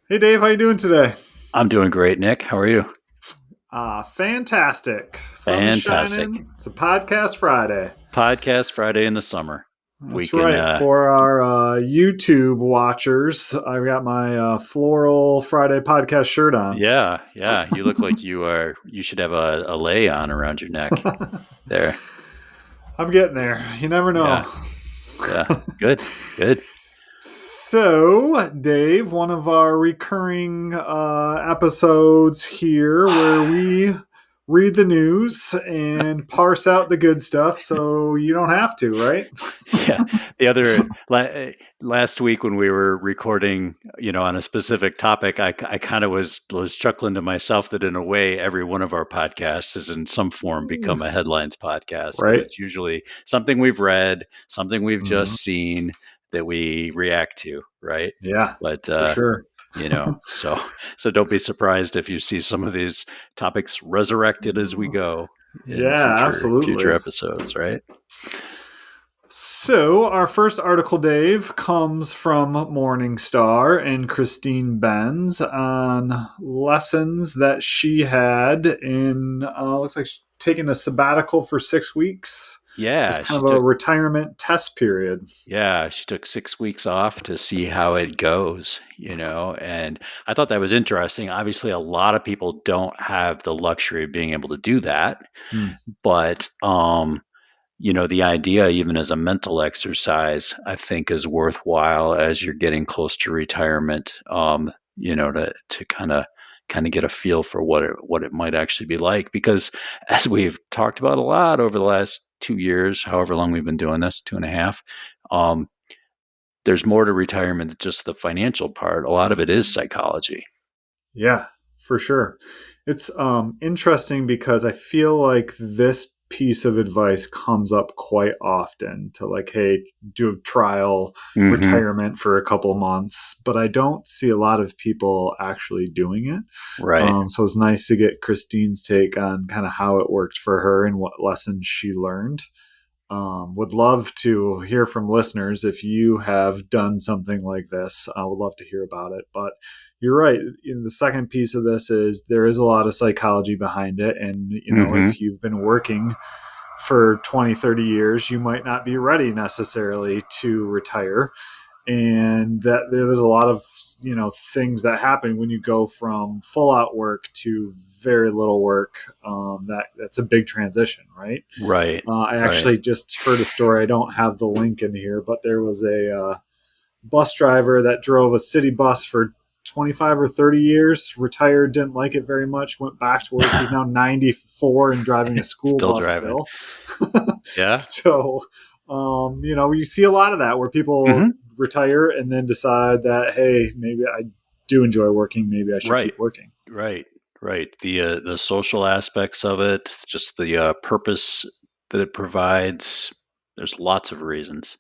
Hey Dave, how you doing today? I'm doing great, Nick. How are you? Fantastic. Sun is Fantastic. shining. It's a podcast Friday. Podcast Friday in the summer. We That's can, right. For our YouTube watchers, I've got my floral Friday podcast shirt on. yeah. You look like you should have a lei on around your neck there. I'm getting there. You never know. Yeah, yeah. Good, good. So, Dave, one of our recurring episodes here where we read the news and parse out the good stuff so you don't have to, right? Yeah. The other last week when we were recording, on a specific topic, I kind of was chuckling to myself that in a way every one of our podcasts has in some form become a headlines podcast because Right? it's usually something we've read, something we've Mhm. just seen that we react to, right? Yeah, But for sure. so don't be surprised if you see some of these topics resurrected as we go in Yeah, future absolutely. episodes, right? So, our first article, Dave, comes from Morningstar and Christine Benz on lessons that she had in, looks like she's taking a sabbatical for 6 weeks as Yeah, kind of a retirement test period. she took 6 weeks off to see how it goes, and I thought that was interesting. Obviously, a lot of people don't have the luxury of being able to do that, Hmm. but the idea, even as a mental exercise, I think is worthwhile as you're getting close to retirement. To kind of get a feel for what it might actually be like, because as we've talked about a lot over the last 2 years, however long we've been doing this, 2.5, um, there's more to retirement than just the financial part. A lot of it is psychology. Yeah, for sure. It's interesting because I feel like this piece of advice comes up quite often to like, hey, do a trial Hmm. retirement for a couple months, but I don't see a lot of people actually doing it. Right. So it's nice to get Christine's take on kind of how it worked for her and what lessons she learned. Would love to hear from listeners if you have done something like this. I would love to hear about it. But you're right. The second piece of this is there is a lot of psychology behind it. And, Hmm. if you've been working for 20, 30 years, you might not be ready necessarily to retire, and that there's a lot of things that happen when you go from full out work to very little work. That's a big transition, right? Right. I Right. actually just heard a story. I don't have the link in here, but there was a bus driver that drove a city bus for 25 or 30 years, retired, didn't like it very much, went back to work. He's now 94 and driving a school Still bus driving. still. Yeah. So, you see a lot of that where people Hmm. retire and then decide that, hey, maybe I do enjoy working. Maybe I should Right. keep working. Right, right. The social aspects of it, just the purpose that it provides. There's lots of reasons.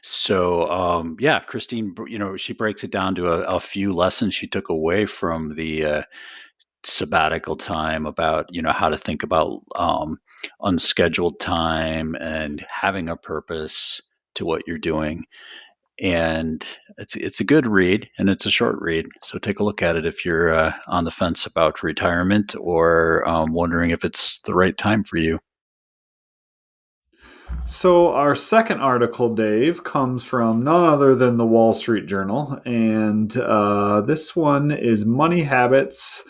So, yeah, Christine, she breaks it down to a few lessons she took away from the sabbatical time about, how to think about unscheduled time and having a purpose to what you're doing. And it's a good read, and it's a short read. So take a look at it if you're on the fence about retirement or wondering if it's the right time for you. So, our second article, Dave, comes from none other than the Wall Street Journal. And this one is money habits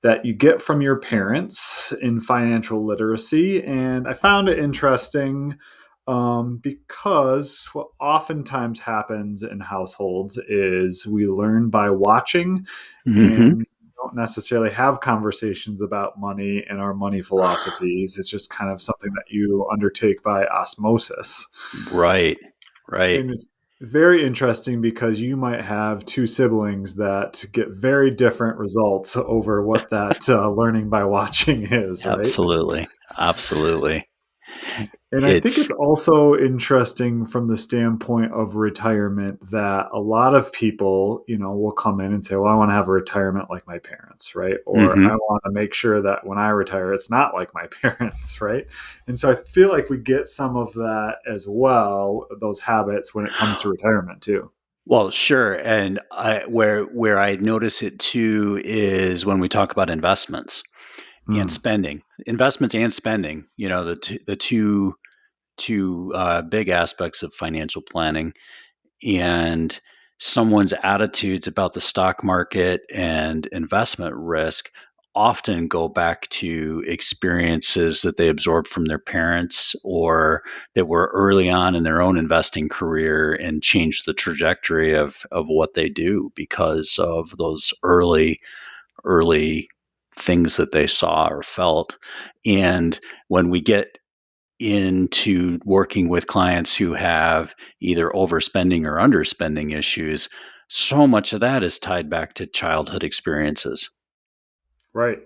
that you get from your parents in financial literacy. And I found it interesting because what oftentimes happens in households is we learn by watching Hmm. and don't necessarily have conversations about money and our money philosophies. It's just kind of something that you undertake by osmosis. Right, right. And it's very interesting because you might have two siblings that get very different results over what that learning by watching is, right? Absolutely, absolutely. And I think It's it's also interesting from the standpoint of retirement that a lot of people, will come in and say, well, I want to have a retirement like my parents, right? Or hmm I want to make sure that when I retire, it's not like my parents, right? And so I feel like we get some of that as well, those habits when it comes to retirement too. Well, sure. And where I notice it too is when we talk about investments and Mm, spending. Investments and spending, the two big aspects of financial planning, and someone's attitudes about the stock market and investment risk often go back to experiences that they absorbed from their parents or that were early on in their own investing career and changed the trajectory of what they do because of those early things that they saw or felt. And when we get into working with clients who have either overspending or underspending issues, so much of that is tied back to childhood experiences. right.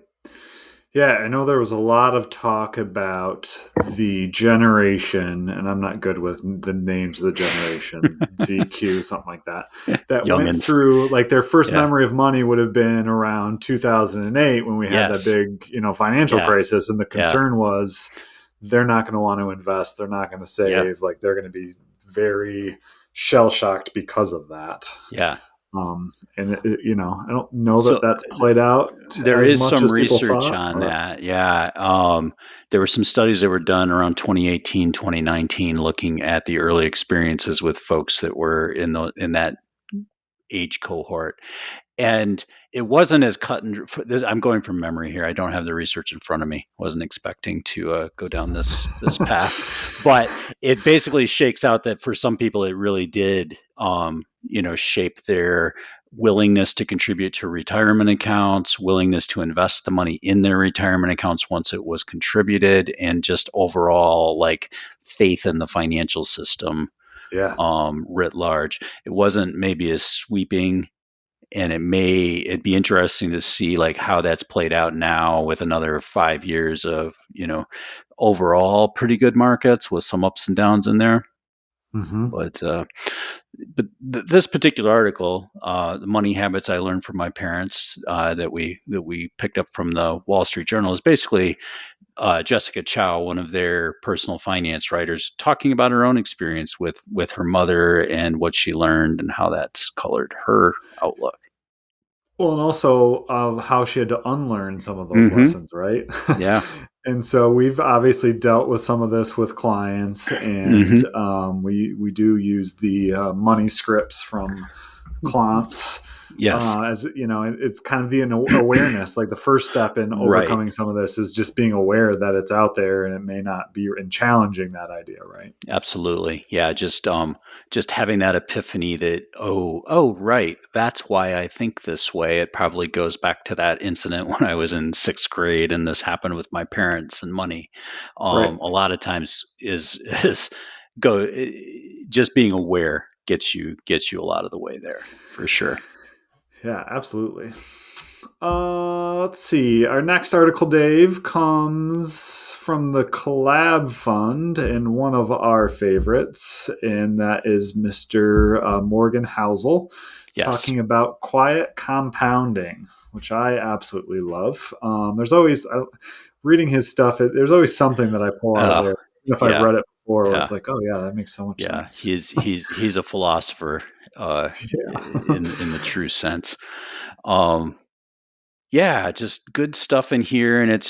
Yeah, I know there was a lot of talk about the generation, and I'm not good with the names of the generation, ZQ, something like that, that went Youngins. through like their first Yeah. memory of money would have been around 2008 when we had that Yes. big, financial Yeah. crisis. And the Yeah. concern was they're not going to want to invest, they're not going to Yeah. save, like they're going to be very shell shocked because of that. Yeah. And I don't know that So that's played out there as is much some as people research thought, on but that. Yeah. There were some studies that were done around 2018, 2019, looking at the early experiences with folks that were in that age cohort. And it wasn't as cut and I'm going from memory here. I don't have the research in front of me. Wasn't expecting to go down this path, but it basically shakes out that for some people it really did, shape their willingness to contribute to retirement accounts, willingness to invest the money in their retirement accounts once it was contributed, and just overall like faith in the financial system yeah. writ large. It wasn't maybe as sweeping, and it'd be interesting to see like how that's played out now with another 5 years of overall pretty good markets with some ups and downs in there. Hmm. But this particular article, the money habits I learned from my parents, that we picked up from the Wall Street Journal, is basically Jessica Chow, one of their personal finance writers, talking about her own experience with her mother and what she learned and how that's colored her outlook. Well, and also of how she had to unlearn some of those Hmm. lessons, right? Yeah. And so we've obviously dealt with some of this with clients, and Hmm. we do use the money scripts from clients. Yes. As you know, it's kind of the awareness. Like the first step in Right. overcoming some of this is just being aware that it's out there, and it may not be, and challenging that idea, right? Absolutely. Yeah, just having that epiphany that, oh right, that's why I think this way. It probably goes back to that incident when I was in 6th grade and this happened with my parents and money. Right. A lot of times is go just being aware gets you a lot of the way there for sure. Yeah, absolutely. Let's see. Our next article, Dave, comes from the Collab Fund and one of our favorites, and that is Mr. Morgan Housel, Yes. talking about quiet compounding, which I absolutely love. There's always, reading his stuff, there's always something that I pull out of Uh, there, even if I've yeah. read it before, where Yeah. it's like, oh, yeah, that makes so much Yeah. sense. He's a philosopher Yeah. in the true sense. Um, Yeah, just good stuff in here, and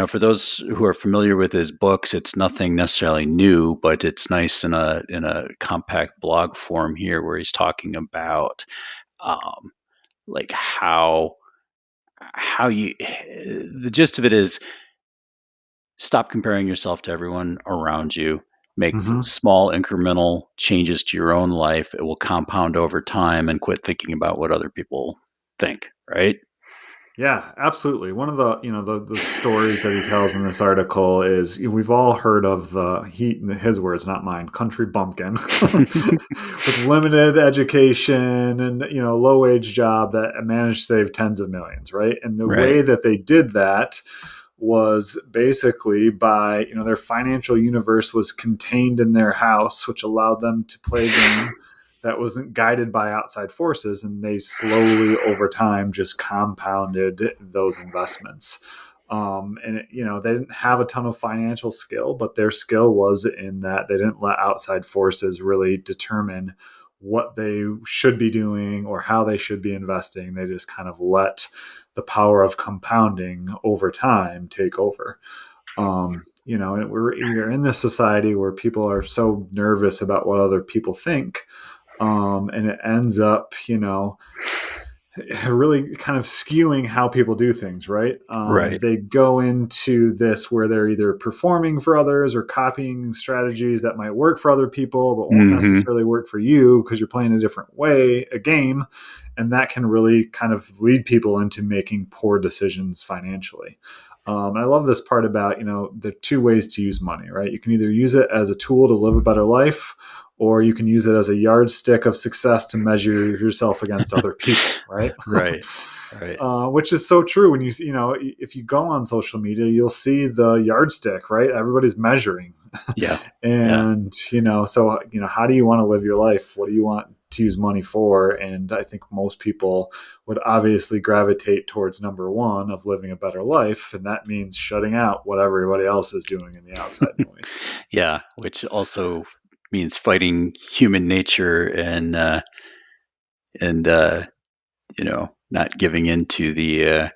for those who are familiar with his books, it's nothing necessarily new, but it's nice in a compact blog form here where he's talking about um, like how you the gist of it is stop comparing yourself to everyone around you. Make Hmm. small incremental changes to your own life. It will compound over time, and quit thinking about what other people think. Right? Yeah, absolutely. One of the the stories that he tells in this article is, we've all heard of the his words, not mine, country bumpkin with limited education and low wage job that managed to save tens of millions, right? And the Right. way that they did that was basically by their financial universe was contained in their house, which allowed them to play a game that wasn't guided by outside forces, and they slowly over time just compounded those investments. And they didn't have a ton of financial skill, but their skill was in that they didn't let outside forces really determine what they should be doing or how they should be investing. They just kind of let the power of compounding over time take over. And we're in this society where people are so nervous about what other people think, and it ends up, really kind of skewing how people do things, right? Right. They go into this where they're either performing for others or copying strategies that might work for other people, but won't Hmm. necessarily work for you because you're playing a different way, a game. And that can really kind of lead people into making poor decisions financially. And I love this part about, the two ways to use money, right? You can either use it as a tool to live a better life, or you can use it as a yardstick of success to measure yourself against other people, right? Right. Right. Which is so true. When if you go on social media, you'll see the yardstick, right? Everybody's measuring. Yeah. Yeah. And, so, how do you want to live your life? What do you want to use money for? And I think most people would obviously gravitate towards number one of living a better life. And that means shutting out what everybody else is doing in the outside noise. Yeah. Which also means fighting human nature and not giving into the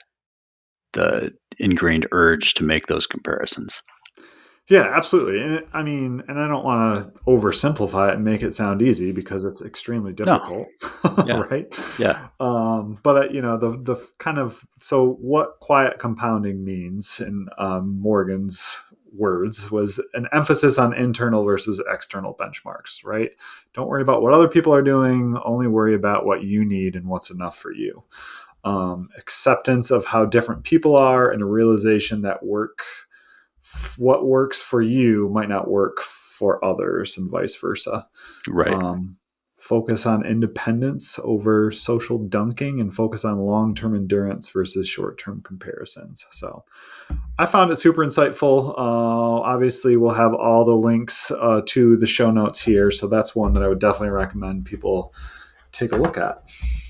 ingrained urge to make those comparisons. Yeah, absolutely. And and I don't want to oversimplify it and make it sound easy because it's extremely No. difficult, Yeah. right? Yeah. But the kind of so what quiet compounding means in Morgan's words was an emphasis on internal versus external benchmarks, right? Don't worry about what other people are doing, only worry about what you need and what's enough for you. Acceptance of how different people are and a realization that what works for you might not work for others and vice versa. Right. Um, Focus on independence over social dunking and focus on long-term endurance versus short-term comparisons. So I found it super insightful. Obviously, we'll have all the links to the show notes here. So that's one that I would definitely recommend people take a look at.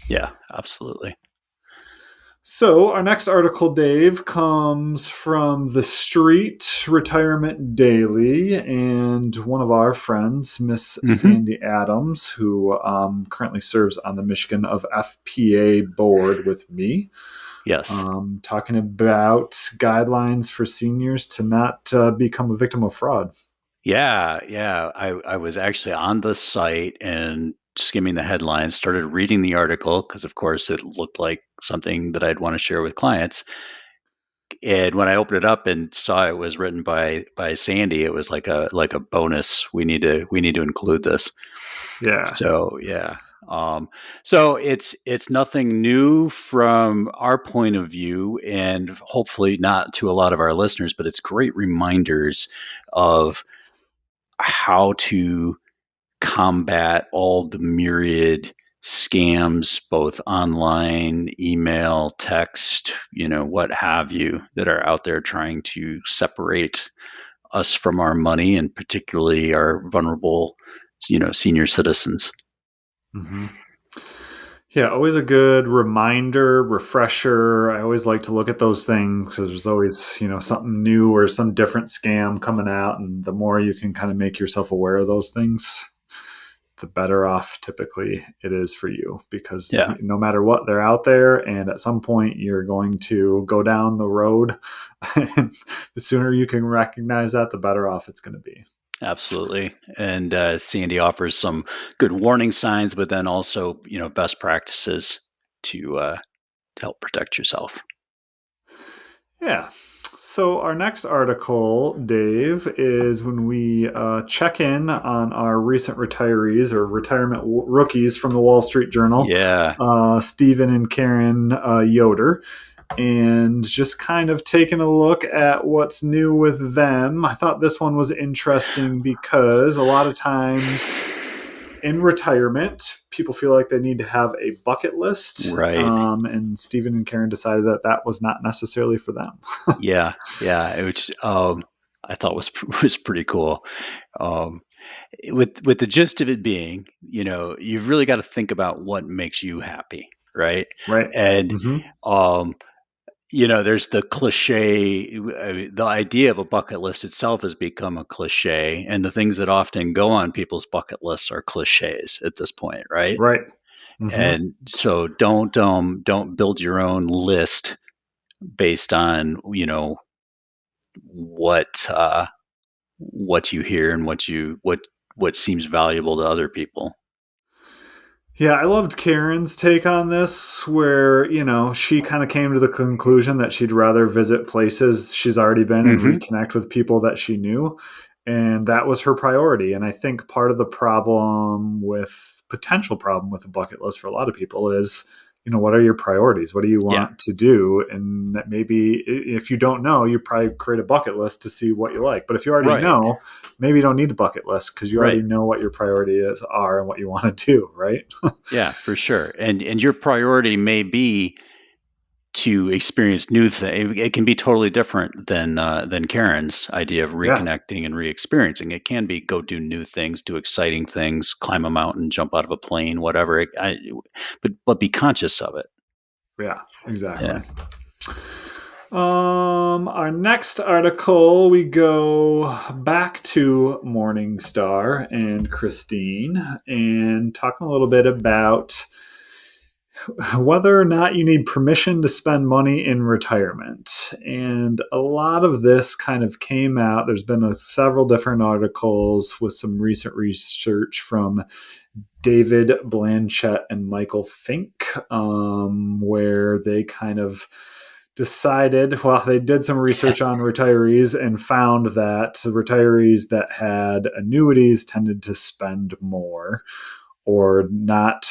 Yeah. Absolutely. So, our next article, Dave, comes from the Street Retirement Daily, and one of our friends, Miss Hmm. Sandy Adams, who currently serves on the Michigan of FPA board with me, Yes. talking about guidelines for seniors to not become a victim of fraud. Yeah. Yeah. I was actually on the site and skimming the headlines, started reading the article because, of course, it looked like something that I'd want to share with clients. And when I opened it up and saw it was written by Sandy, it was like a bonus. We need to include this. Yeah. So yeah. Um, so it's nothing new from our point of view, and hopefully not to a lot of our listeners, but it's great reminders of how to combat all the myriad scams, both online, email, text, what have you, that are out there trying to separate us from our money and particularly our vulnerable, senior citizens. Mm-hmm. Yeah, always a good reminder, refresher. I always like to look at those things because there's always, something new or some different scam coming out. And the more you can kind of make yourself aware of those things, the better off typically it is for you because Yeah, no matter what, they're out there. And at some point, you're going to go down the road. And the sooner you can recognize that, the better off it's going to be. absolutely. And Sandy offers some good warning signs, but then also, best practices to help protect yourself. Yeah. So our next article, Dave, is when we check in on our recent retirees or retirement rookies from the Wall Street Journal, Yeah. Stephen and Karen Yoder, and just kind of taking a look at what's new with them. I thought this one was interesting because a lot of times in retirement, people feel like they need to have a bucket list. Right. And Stephen and Karen decided that that was not necessarily for them. Yeah. Yeah. Which I thought was was pretty cool. Um, with the gist of it being, you've really got to think about what makes you happy, right? Right. And Mm-hmm. um, there's the cliche. The idea of a bucket list itself has become a cliche, and the things that often go on people's bucket lists are cliches at this point, right? Right. Hmm. And so don't build your own list based on what what you hear and what seems valuable to other people. Yeah, I loved Karen's take on this, where, she kind of came to the conclusion that she'd rather visit places she's already been and Hmm. reconnect with people that she knew. And that was her priority. And I think part of the potential problem with a bucket list for a lot of people is, what are your priorities? What do you Yeah, want to do? And that maybe if you don't know, you probably create a bucket list to see what you like. But if you already right, know, maybe you don't need a bucket list because you right. already know what your priorities are and what you want to do, right? Yeah, for sure. And your priority may be to experience new things. It can be totally different than Karen's idea of Yeah, reconnecting and re-experiencing. It can be go do new things, do exciting things, climb a mountain, jump out of a plane, whatever. But be conscious of it. yeah, Yeah. exactly. Our next article, we go back to Morningstar and Christine and talking a little bit about whether or not you need permission to spend money in retirement. And a lot of this kind of came out. There's been several different articles with some recent research from David Blanchett and Michael Fink, where they kind of decided, well, they did some research on retirees and found that retirees that had annuities tended to spend more or not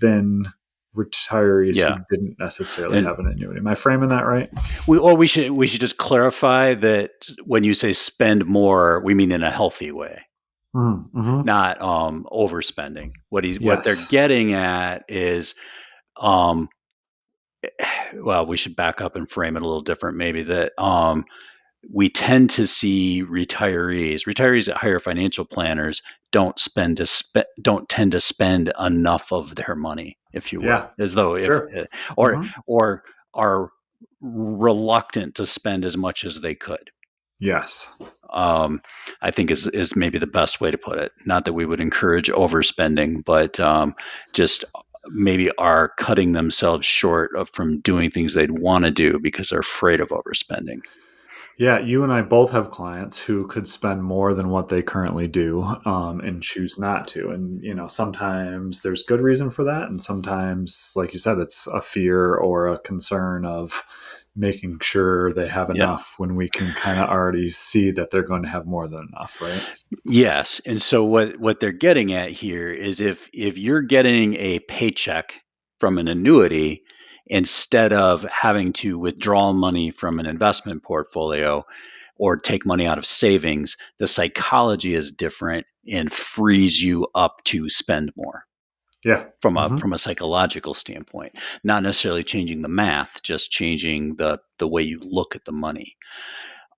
than retirees who Yeah. didn't necessarily And have an annuity. Am I framing that right? we should just clarify that when you say spend more, we mean in a healthy way, Mm-hmm. not overspending. What they're Yes. getting at is um well, we should back up and frame it a little different, maybe that we tend to see retirees that hire financial planners don't tend to spend enough of their money, if you will, Yeah. as though if Sure. or Mm-hmm. or are reluctant to spend as much as they could. Yes. um, I think is maybe the best way to put it. Not that we would encourage overspending, but just maybe are cutting themselves short of from doing things they'd want to do because they're afraid of overspending. Yeah, you and I both have clients who could spend more than what they currently do, and choose not to. And sometimes there's good reason for that, and sometimes, like you said, it's a fear or a concern of making sure they have Yeah. enough when we can kind of already see that they're going to have more than enough, right? Yes. And so what they're getting at here is if you're getting a paycheck from an annuity instead of having to withdraw money from an investment portfolio or take money out of savings, the psychology is different and frees you up to spend more Yeah. from a Hmm. from a psychological standpoint. Not necessarily changing the math, just changing the way you look at the money.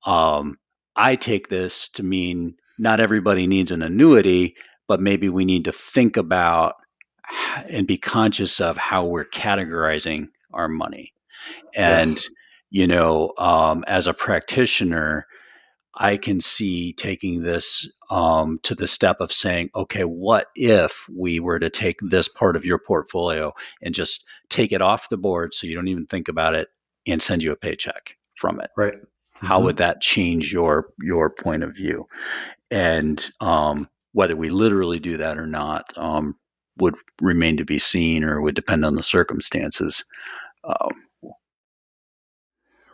Um, I take this to mean not everybody needs an annuity, but maybe we need to think about and be conscious of how we're categorizing our money. And, Yes. as a practitioner, I can see taking this to the step of saying, okay, what if we were to take this part of your portfolio and just take it off the board so you don't even think about it and send you a paycheck from it? Right. How Hmm. would that change your point of view? And whether we literally do that or not would remain to be seen, or would depend on the circumstances. Um,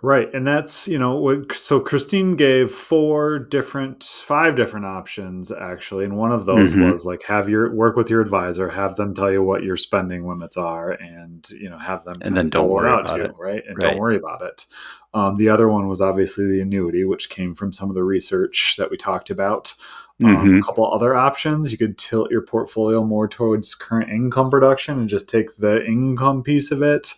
Right. And that's, so Christine gave five different options actually. And one of those hmm was like work with your advisor, have them tell you what your spending limits are and, have them and kind then of don't dole it worry out to about it. you. Right. And don't Right. worry about it. The other one was obviously the annuity, which came from some of the research that we talked about. A hmm couple other options. You could tilt your portfolio more towards current income production and just take the income piece of it.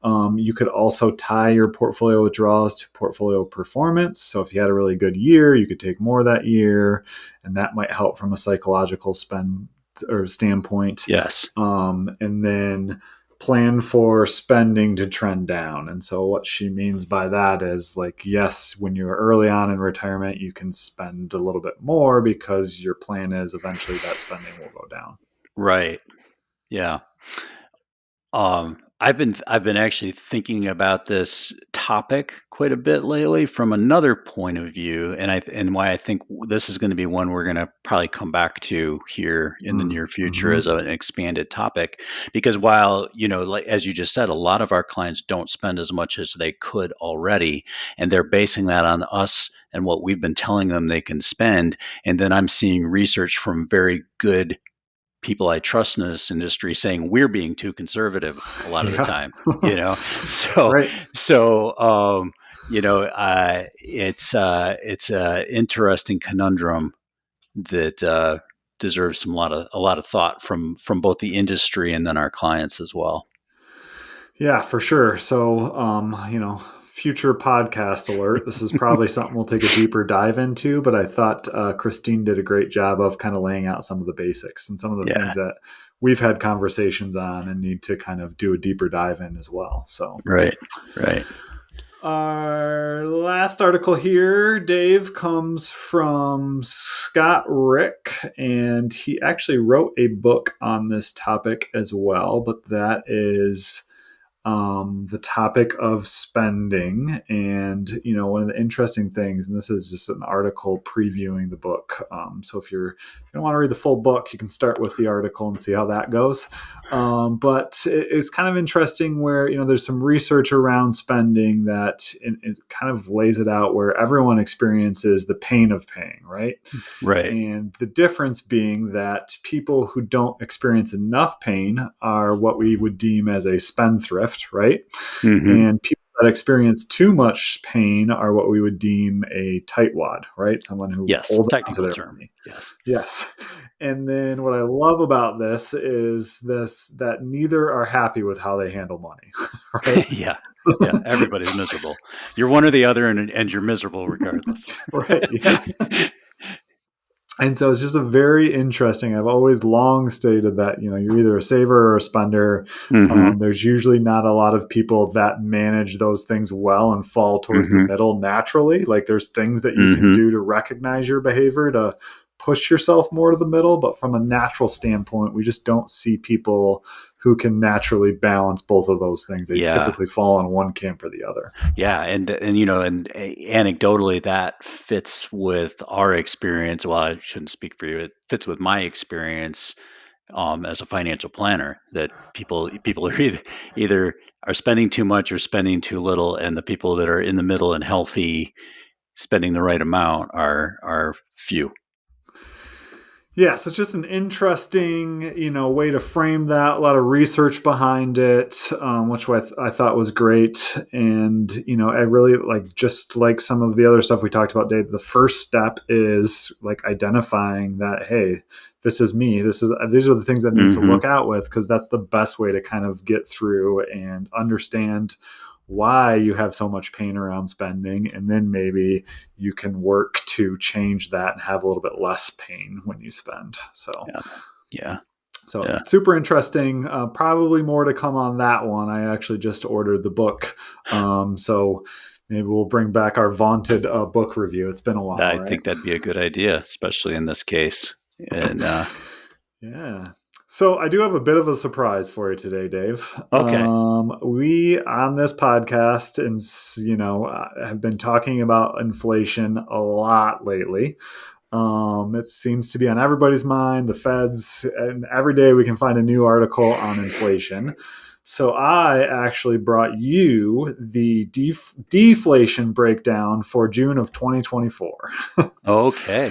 You could also tie your portfolio withdrawals to portfolio performance. So if you had a really good year, you could take more that year, and that might help from a psychological spend or standpoint. Yes. And then plan for spending to trend down. And so what she means by that is like, yes, when you're early on in retirement, you can spend a little bit more because your plan is eventually that spending will go down. Right. Yeah. I've been actually thinking about this topic quite a bit lately from another point of view, and why I think this is going to be one we're going to probably come back to here in the near future Mm-hmm. as an expanded topic. Because while, like as you just said, a lot of our clients don't spend as much as they could already, and they're basing that on us and what we've been telling them they can spend. And then I'm seeing research from very good people I trust in this industry saying we're being too conservative a lot of the Yeah. time, you know. So Right. so it's a interesting conundrum that deserves a lot of thought from both the industry and then our clients as well. Yeah, for sure. So, future podcast alert. This is probably something we'll take a deeper dive into, but I thought Christine did a great job of kind of laying out some of the basics and some of the Yeah. things that we've had conversations on and need to kind of do a deeper dive in as well. So, Right. Right. our last article here, Dave, comes from Scott Rick, and he actually wrote a book on this topic as well, but that is the topic of spending. And, one of the interesting things, and this is just an article previewing the book. So if you don't want to read the full book, you can start with the article and see how that goes. But it's kind of interesting where, there's some research around spending that it kind of lays it out where everyone experiences the pain of paying, right? Right. And the difference being that people who don't experience enough pain are what we would deem as a spendthrift, right? Mm-hmm. And people that experience too much pain are what we would deem a tightwad, right? Someone who Yes. holds on to Technical their term. money. Yes. Yes. And then what I love about this is that neither are happy with how they handle money, right? Yeah. Yeah. Everybody's miserable. You're one or the other, and you're miserable regardless. Right. Yeah. And so it's just a very interesting. I've always long stated that you're either a saver or a spender. Mm-hmm. There's usually not a lot of people that manage those things well and fall towards the Mm-hmm. middle naturally. Like there's things that you can Mm-hmm. do to recognize your behavior to push yourself more to the middle, but from a natural standpoint, we just don't see people who can naturally balance both of those things. They Yeah. typically fall in one camp or the other. Yeah, and anecdotally that fits with our experience. Well, I shouldn't speak for you. It fits with my experience as a financial planner. That people are either are spending too much or spending too little, and the people that are in the middle and healthy, spending the right amount, are few. Yeah, so it's just an interesting, way to frame that. A lot of research behind it, which I thought was great. And I really like, just like some of the other stuff we talked about, Dave. The first step is like identifying that, hey, this is me. These are the things I need to Mm-hmm. look out with, because that's the best way to kind of get through and understand why you have so much pain around spending, and then maybe you can work to change that and have a little bit less pain when you spend. So Yeah, yeah, so yeah. super interesting. Probably more to come on that one. I actually just ordered the book, so maybe we'll bring back our vaunted book review. It's been a while, I right? think that'd be a good idea, especially in this case. And Yeah. So I do have a bit of a surprise for you today, Dave. okay. We on this podcast, and have been talking about inflation a lot lately. It seems to be on everybody's mind, the Feds, and every day we can find a new article on inflation. So I actually brought you the deflation breakdown for June of 2024. Okay.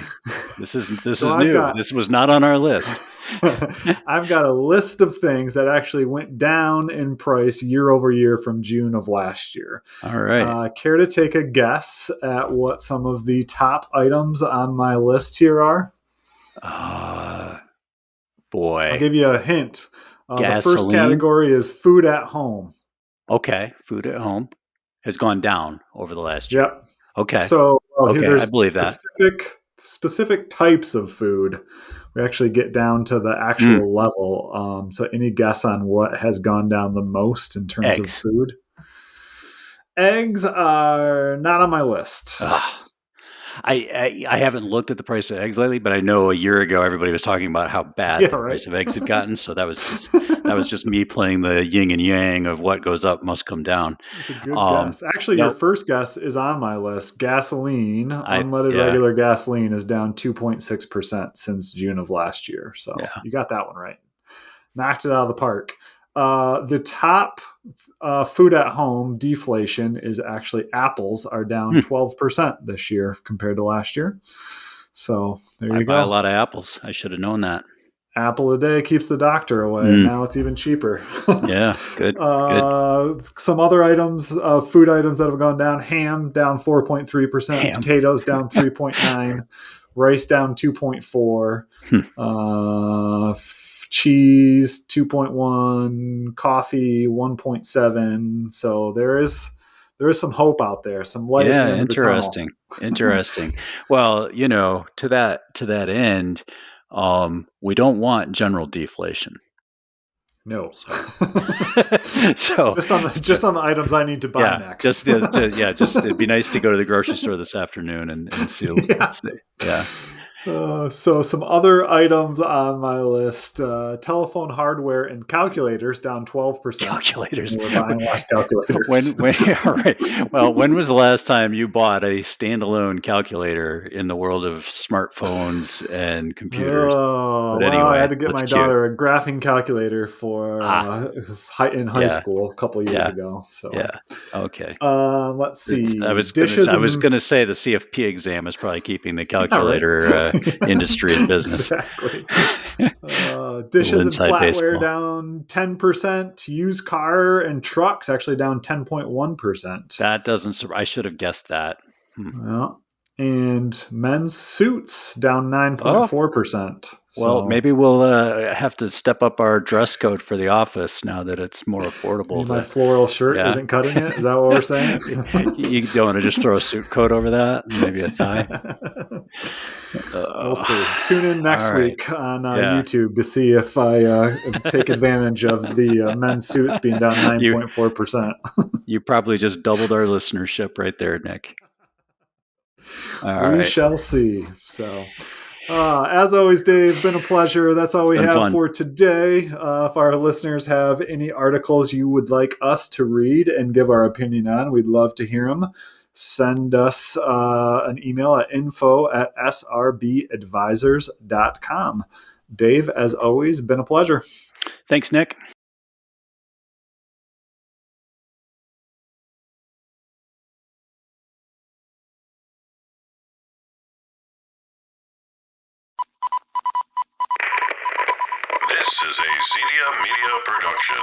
This So is I've new. got This was not on our list. I've got a list of things that actually went down in price year over year from June of last year. All right. Care to take a guess at what some of the top items on my list here are? Uh, I'll boy. give you a hint. The first Gasoline. category is food at home. Okay. Food at home has gone down over the last year. Yep. Okay. So Okay. I there's believe that. specific types of food. We actually get down to the Mm, actual level. So, any guess on what has gone down the most in terms of eggs. food? Eggs are not on my list. Ah. I haven't looked at the price of eggs lately, but I know a year ago everybody was talking about how bad Yeah, the right. price of eggs had gotten. So that was just me playing the yin and yang of what goes up must come down. That's a good Um, guess. Actually, your nope. first guess is on my list. Gasoline, I unleaded Yeah, regular gasoline, is down 2.6% since June of last year. So yeah. you got that one right. Knocked it out of the park. The top food at home deflation is actually apples are down Hmm. 12% this year compared to last year. So there I you buy a go. lot of apples. I should have known that. Apple a day keeps the doctor away, and Mm, now it's even cheaper. yeah, good, good. Some other items, food items that have gone down: ham down 4.3%, Ham. potatoes down 3.9, rice down 2.4, Hmm. cheese 2.1, coffee 1.7. So there is some hope out there, some light at the Yeah, end of the tunnel. interesting. Interesting. Well, to that end, we don't want general deflation. No. So, so, Just on the items I need to buy yeah, next. just it'd be nice to go to the grocery store this afternoon and see. Yeah. Yeah, So some other items on my list: telephone hardware and calculators down 12%. calculators. We're buying less calculators. When all right. Well, when was the last time you bought a standalone calculator in the world of smartphones and computers? Oh But well, I anyway, had to get that's my cute. daughter a graphing calculator for Ah, in high yeah, school a couple years yeah, ago. So yeah. Okay. let's I see, was gonna dishes I was and gonna say the CFP exam is probably keeping the yeah, right, calculator industry in business. exactly. Little Dishes and inside flatware baseball. down 10%. Used car and trucks actually down 10.1%. That doesn't. I should have guessed that. Hmm. Well, and men's suits down Oh, 9.4%. well, So maybe we'll have to step up our dress code for the office now that it's more maybe affordable my to. floral shirt Yeah. isn't cutting it. Is that what we're saying? You don't want to just throw a suit coat over that and maybe a tie? We'll Uh, see. Tune in all next right. week on Yeah. YouTube to see if I take advantage of the men's suits being down you 9.4%. you probably just doubled our listenership right there, Nick. All We right. shall see. So, as always, Dave, been a pleasure. That's all we Been have fun. for today. If our listeners have any articles you would like us to read and give our opinion on, we'd love to hear them. Send us an email at info@srbadvisors.com. Dave, as always, been a pleasure. Thanks, Nick. This is a Zedia Media production.